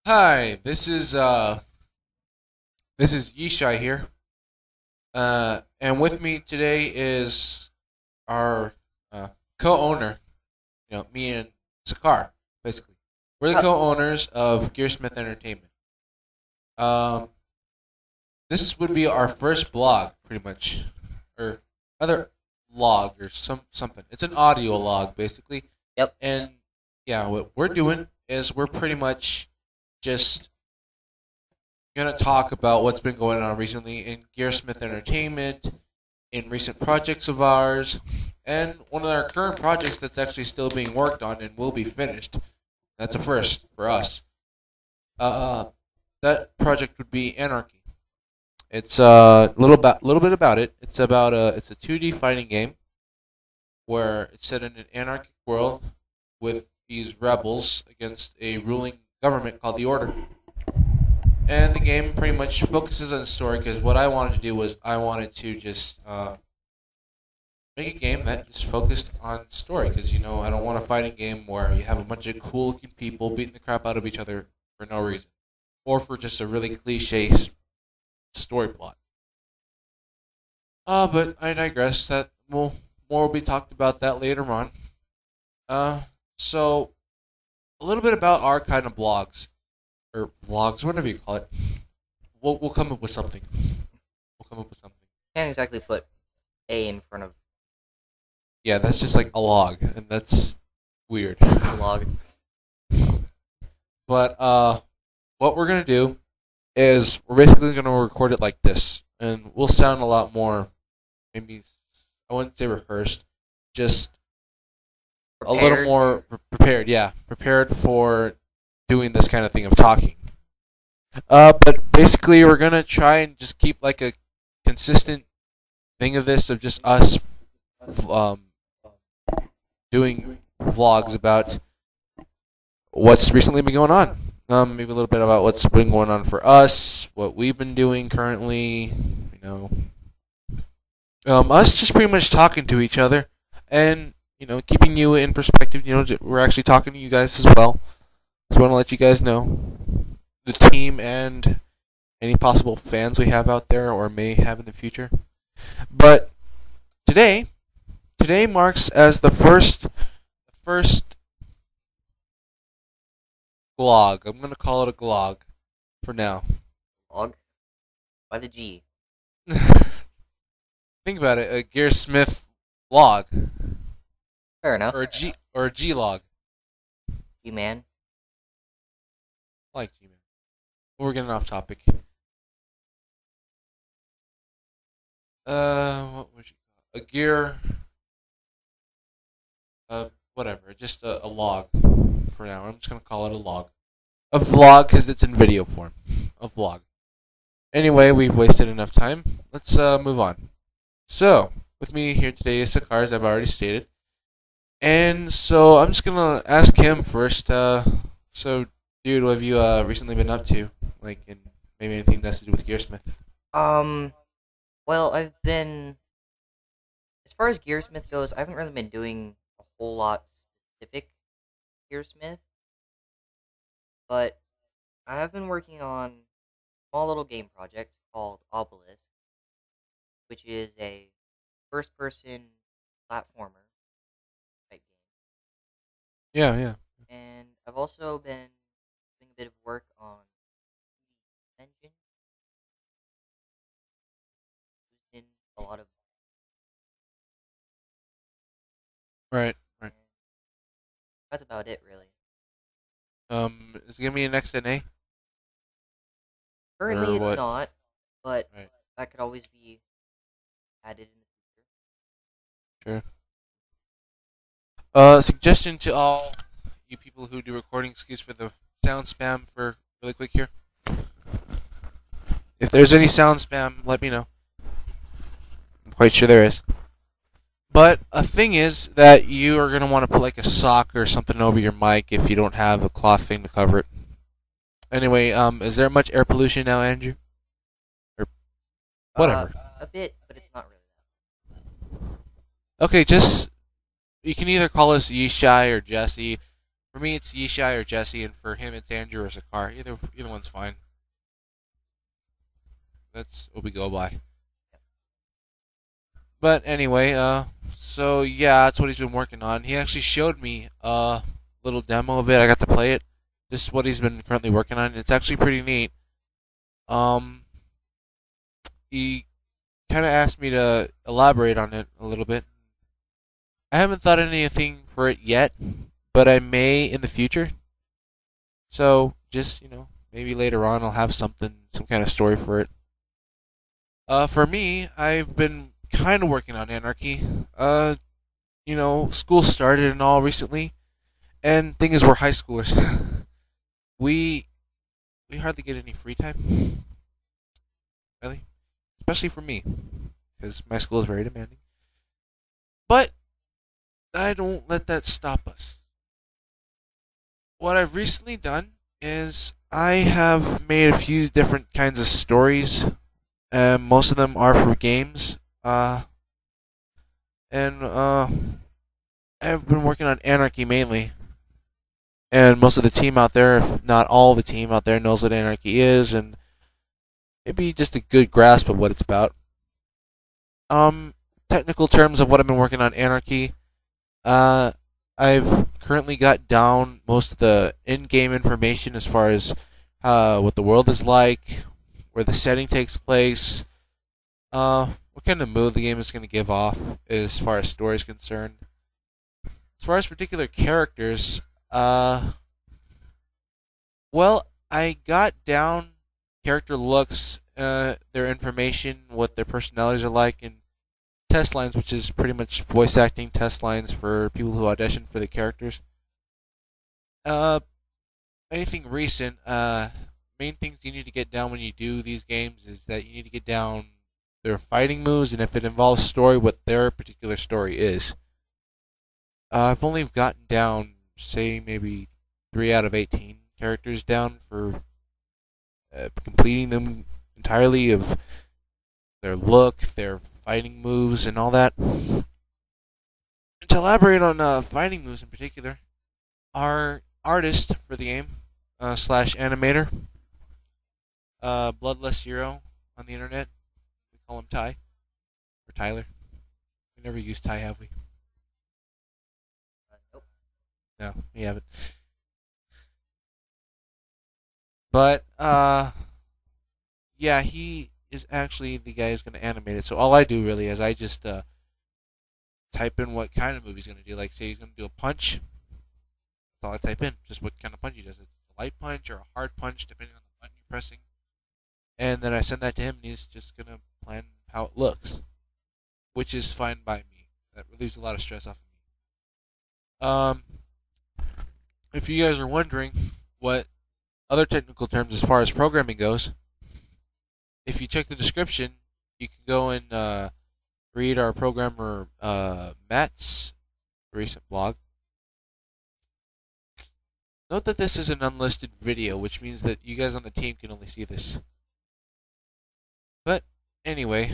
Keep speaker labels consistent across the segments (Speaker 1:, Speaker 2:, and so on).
Speaker 1: Hi, this is Yishai here. And with me today is our co-owner, me and Sakar, basically. We're the
Speaker 2: Uh,
Speaker 1: co-owners of Gearsmith Entertainment. Um, this would be our first blog, pretty much, or other log or something. It's an audio log, basically.
Speaker 2: yep.
Speaker 1: And yeah, what we're doing is we're pretty much just gonna talk about what's been going on recently in Gearsmith Entertainment, in recent projects of ours, and one of our current projects that's actually still being worked on and will be finished. That's a first for us. That project would be Anarchy. It's a little bit about it. It's a 2D fighting game where it's set in an anarchic world with these rebels against a ruling government called the Order. And the game pretty much focuses on story because what I wanted to do was I wanted to just make a game that just focused on story because I don't want a fighting game where you have a bunch of cool looking people beating the crap out of each other for no reason or for just a really cliche story plot. But I digress. More will be talked about that later on. So a little bit about our kind of blogs or vlogs, whatever you call it. We'll come up with something. We'll come up with something.
Speaker 2: Can't exactly put A in front of
Speaker 1: Yeah, that's just like a log, and that's weird.
Speaker 2: the log.
Speaker 1: But what we're gonna do is we're basically gonna record it like this, and we'll sound a lot more. Maybe I wouldn't say rehearsed, just a little
Speaker 2: Prepared.
Speaker 1: more prepared. Yeah, prepared for doing this kind of thing of talking. But basically, we're gonna try and just keep like a consistent thing of this of just us um, doing vlogs about what's recently been going on. Maybe a little bit about what's been going on for us, what we've been doing currently. Us just pretty much talking to each other, and keeping you in perspective. We're actually talking to you guys as well. Just want to let you guys know the team and any possible fans we have out there or may have in the future. But today, today marks as the first glog. I'm gonna call it a glog for now.
Speaker 2: Log. By the G.
Speaker 1: Think about it, a Gearsmith log
Speaker 2: Fair enough.
Speaker 1: or a G log.
Speaker 2: G man.
Speaker 1: I like G man. We're getting off topic. What would you call it? A gear? Whatever. Just a log for now. I'm just gonna call it a log. A vlog because it's in video form. A vlog. Anyway, we've wasted enough time. Let's move on. So, with me here today is Sakar, as I've already stated. And so I'm just gonna ask him first. So, dude, what have you recently been up to? Like, in maybe anything that's to do with Gearsmith?
Speaker 2: Um. Well, I've been. As far as Gearsmith goes, I haven't really been doing a whole lot specific Gearsmith, but I have been working on a small little game project called Obelisk, which is a first-person platformer type
Speaker 1: Yeah, yeah.
Speaker 2: game, and I've also been doing a bit of work on engine in a lot of.
Speaker 1: Right, right.
Speaker 2: And that's about it, really.
Speaker 1: Is it gonna be an XNA
Speaker 2: Currently,
Speaker 1: or
Speaker 2: it's
Speaker 1: what?
Speaker 2: not, but
Speaker 1: Right,
Speaker 2: that could always be added in the future.
Speaker 1: sure. Suggestion to all you people who do recording, excuse for the sound spam for really quick here. If there's any sound spam, let me know. I'm quite sure there is. But a thing is that you are gonna want to put like a sock or something over your mic if you don't have a cloth thing to cover it. Anyway, is there much air pollution now, Andrew? Or whatever.
Speaker 2: A bit, but it's not really
Speaker 1: Okay, just you can either call us Yishai or Jesse. For me, it's Yishai or Jesse, and for him, it's Andrew or Sakar. Either one's fine. That's what we go by. But anyway, so yeah, that's what he's been working on. He actually showed me a little demo of it. I got to play it. This is what he's been currently working on. It's actually pretty neat. Um, he kind of asked me to elaborate on it a little bit. I haven't thought of anything for it yet, but I may in the future. So just maybe later on I'll have some kind of story for it. For me, I've been kind of working on Anarchy. School started and all recently, and thing is, we're high schoolers. we we hardly get any free time, really, especially for me, because my school is very demanding. But I don't let that stop us. What I've recently done is I have made a few different kinds of stories, and most of them are for games. And I've been working on Anarchy mainly, and most of the team out there, if not all the team out there, knows what Anarchy is, and maybe just a good grasp of what it's about. Technical terms of what I've been working on Anarchy. I've currently got down most of the in-game information as far as what the world is like, where the setting takes place, what kind of mood the game is going to give off as far as story is concerned. As far as particular characters, well, I got down character looks, their information, what their personalities are like, and test lines, which is pretty much voice acting test lines for people who audition for the characters. Uh, Anything recent, main things you need to get down when you do these games is that you need to get down their fighting moves, and if it involves story, what their particular story is. I've only gotten down, say, maybe 3 out of 18 characters down for completing them entirely of their look, their fighting moves, and all that. And to elaborate on fighting moves in particular, our artist for the game, slash animator, Bloodless Zero on the internet, we call him Ty, or Tyler. We never used Ty, have we?
Speaker 2: Nope.
Speaker 1: No, we haven't. But, yeah, he is actually the guy who's going to animate it. So all I do really is I just type in what kind of movie he's going to do. Like, say he's going to do a punch. That's all I type in. Just what kind of punch he does. It's a light punch or a hard punch, depending on the button you're pressing. And then I send that to him, and he's just going to plan how it looks. Which is fine by me. That relieves a lot of stress off of me. If you guys are wondering what other technical terms as far as programming goes, if you check the description, you can go and read our programmer Matt's recent blog. Note that this is an unlisted video, which means that you guys on the team can only see this. But anyway,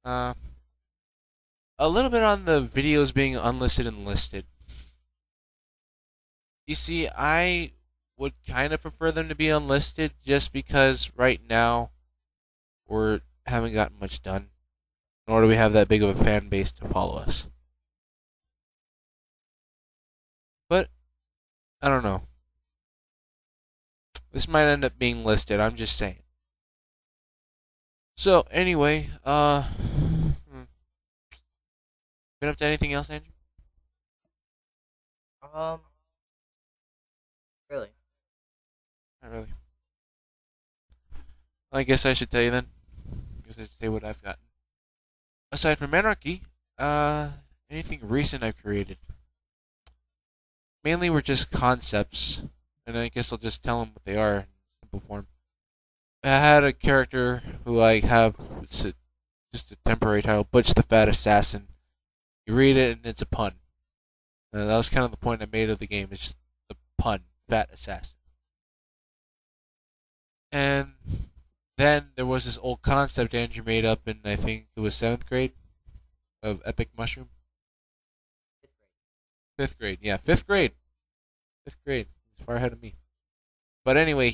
Speaker 1: a little bit on the videos being unlisted and listed. You see, I would kind of prefer them to be unlisted just because right now we haven't gotten much done, nor do we have that big of a fan base to follow us. But I don't know. This might end up being listed. I'm just saying. So anyway, been up to anything else, Andrew?
Speaker 2: Really?
Speaker 1: Not really. I guess I should tell you then. I guess I should say what I've gotten. Aside from Anarchy, anything recent I've created. Mainly were just concepts, and I guess I'll just tell them what they are in simple form. I had a character who I have, it's just a temporary title, Butch the Fat Assassin. You read it and it's a pun. That was kind of the point I made of the game, it's just the pun, Fat Assassin. And then there was this old concept Andrew made up in, I think it was 7th grade, of Epic Mushroom. 5th grade, yeah, 5th grade. Fifth grade. He's far ahead of me. But anyway,